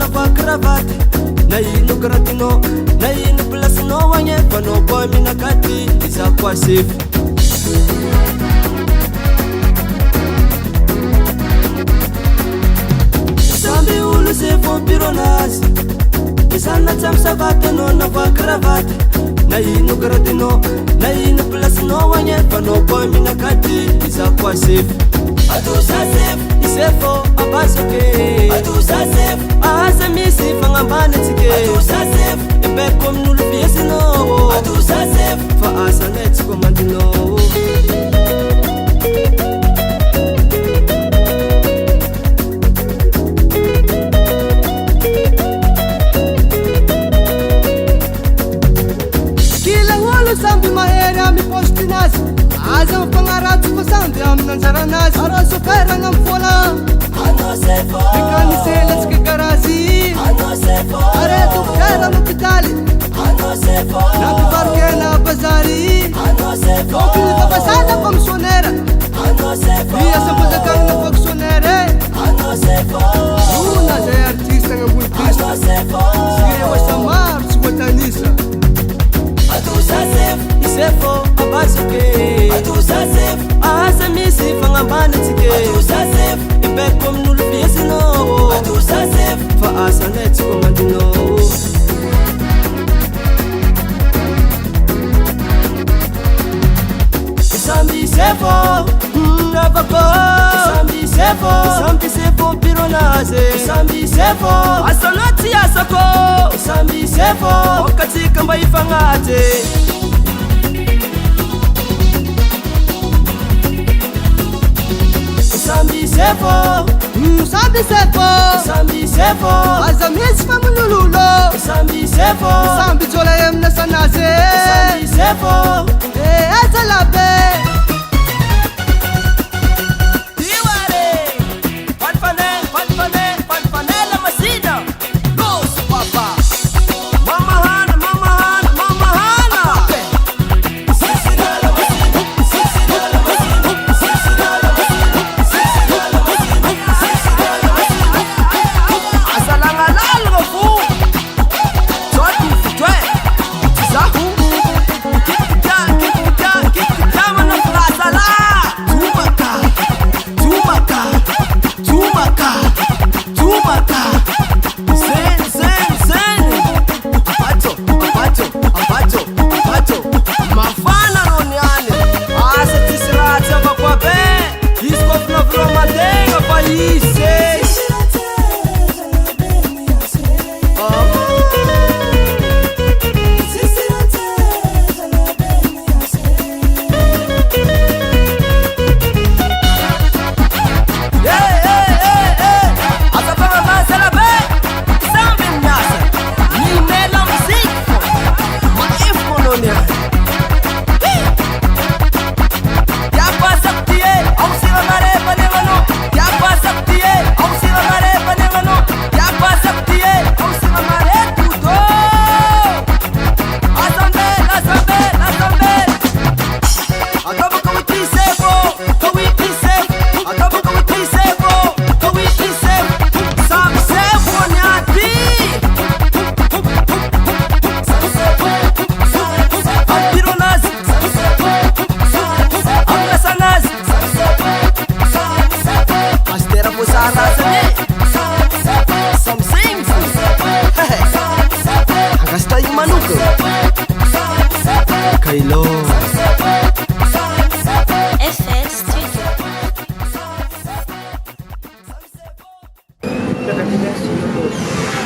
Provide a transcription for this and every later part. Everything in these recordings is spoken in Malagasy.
nava cravaty na ino karatinao na ino plasinao agny fanao koa minakaty iza koa sefo samby olo ze fampironazy isana tsamy savaty anao nava cravaty na ino karatinao na ino plasinao agny fanao koa minakaty iza koa sefo atosa sefo isefo abasake atosa sefo aza misy fagnambanatsike atosa sefo ebeko amin'olo fiesinao atosa sefo fa asanay tsy komandinao kila olo samby mahery amy postinazy aza mifagnaratsy fa samby amin'anjaranazy arasoferagna amy vola mekaniselatsika garazy areto fera l'hôpitaly nampivarokena bazary ompiny fafasana fonctionnaire miasambozakagny na fonctionnaire ona zay artiste agnambony piste sireoasa maro tsy voatanisa atosa sefo isefo abasake atosa sefo aza misy fagnambanatsike atosa sefo ebeko amin'olo fiesinao atosa sefo fa asanay tsy komandinao samby sefo navako samby sefo pironazy samby sefo asana tsy asako samby sefo okatsika mba ifagnaty samby sefo samby sefo samby sefo aza misy famololulo samby sefo samby jola eminasanazy samby sefo eza labe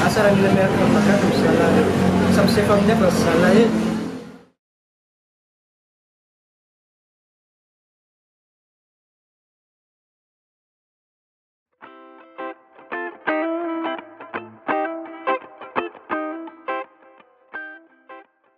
Asa lang nila meron ng pagkakam sa lahat. Sa family, sa lahat.